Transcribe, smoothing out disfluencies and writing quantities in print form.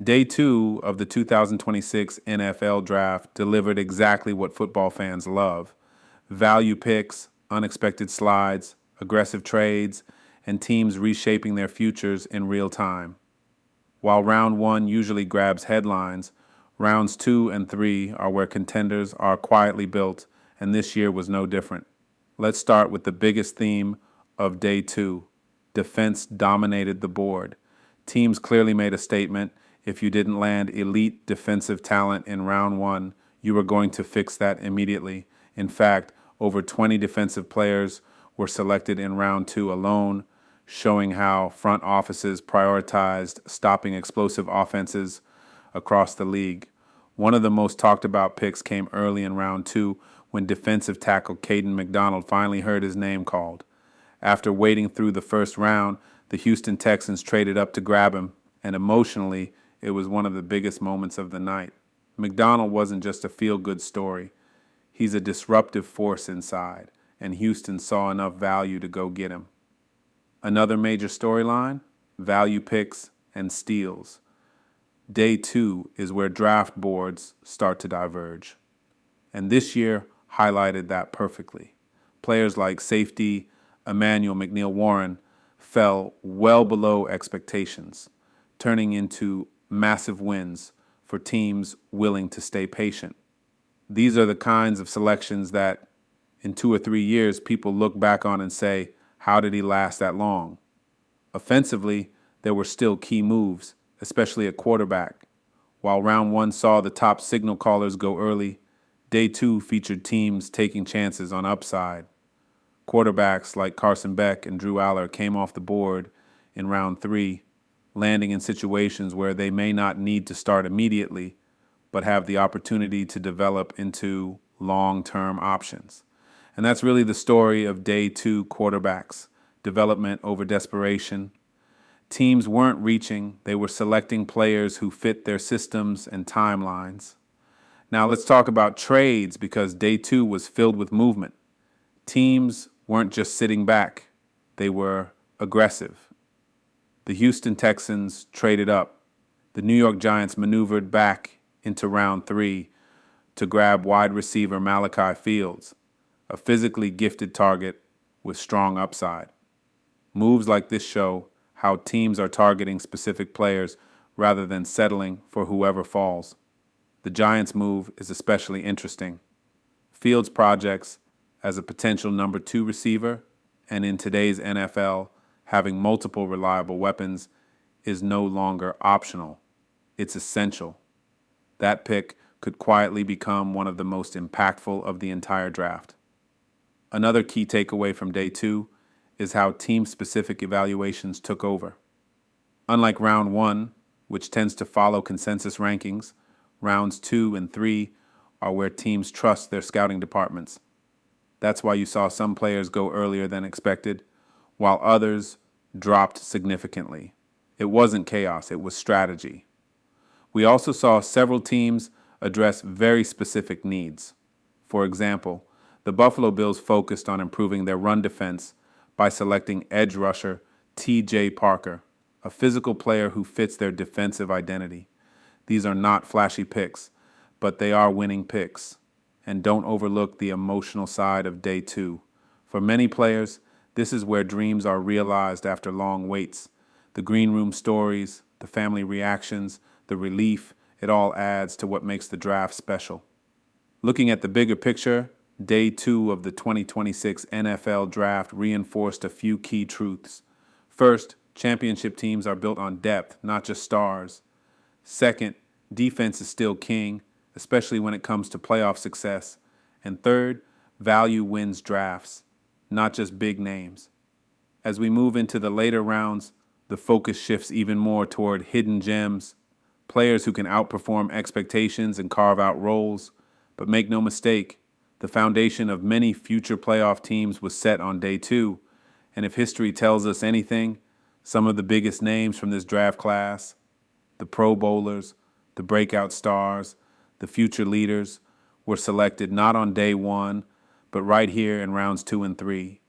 Day two of the 2026 NFL Draft delivered exactly what football fans love: value picks, unexpected slides, aggressive trades, and teams reshaping their futures in real time. While round one usually grabs headlines, rounds two and three are where contenders are quietly built, and this year was no different. Let's start with the biggest theme of day two: defense dominated the board. Teams clearly made a statement. If you didn't land elite defensive talent in round one, you were going to fix that immediately. In fact, over 20 defensive players were selected in round two alone, showing how front offices prioritized stopping explosive offenses across the league. One of the most talked about picks came early in round two when defensive tackle Caden McDonald finally heard his name called. After waiting through the first round, the Houston Texans traded up to grab him, and emotionally, it was one of the biggest moments of the night. McDonald wasn't just a feel-good story. He's a disruptive force inside, and Houston saw enough value to go get him. Another major storyline: value picks and steals. Day two is where draft boards start to diverge. And this year highlighted that perfectly. Players like safety Emmanuel McNeil Warren fell well below expectations, turning into massive wins for teams willing to stay patient. These are the kinds of selections that, in 2 or 3 years, people look back on and say, how did he last that long? Offensively, there were still key moves, especially at quarterback. While round one saw the top signal callers go early, day two featured teams taking chances on upside. Quarterbacks like Carson Beck and Drew Aller came off the board in round three, landing in situations where they may not need to start immediately, but have the opportunity to develop into long-term options. And that's really the story of day two quarterbacks: development over desperation. Teams weren't reaching, they were selecting players who fit their systems and timelines. Now let's talk about trades, because day two was filled with movement. Teams weren't just sitting back, they were aggressive. The Houston Texans traded up. The New York Giants maneuvered back into round three to grab wide receiver Malachi Fields, a physically gifted target with strong upside. Moves like this show how teams are targeting specific players rather than settling for whoever falls. The Giants' move is especially interesting. Fields projects as a potential number two receiver, and in today's NFL, having multiple reliable weapons is no longer optional. It's essential. That pick could quietly become one of the most impactful of the entire draft. Another key takeaway from day two is how team-specific evaluations took over. Unlike round one, which tends to follow consensus rankings, rounds two and three are where teams trust their scouting departments. That's why you saw some players go earlier than expected, while others dropped significantly. It wasn't chaos, it was strategy. We also saw several teams address very specific needs. For example, the Buffalo Bills focused on improving their run defense by selecting edge rusher T.J. Parker, a physical player who fits their defensive identity. These are not flashy picks, but they are winning picks. And don't overlook the emotional side of day two. For many players, this is where dreams are realized after long waits. The green room stories, the family reactions, the relief, it all adds to what makes the draft special. Looking at the bigger picture, day two of the 2026 NFL Draft reinforced a few key truths. First, championship teams are built on depth, not just stars. Second, defense is still king, especially when it comes to playoff success. And third, value wins drafts, not just big names. As we move into the later rounds, the focus shifts even more toward hidden gems, players who can outperform expectations and carve out roles. But make no mistake, the foundation of many future playoff teams was set on day two. And if history tells us anything, some of the biggest names from this draft class, the Pro Bowlers, the breakout stars, the future leaders, were selected not on day one, but right here in rounds two and three.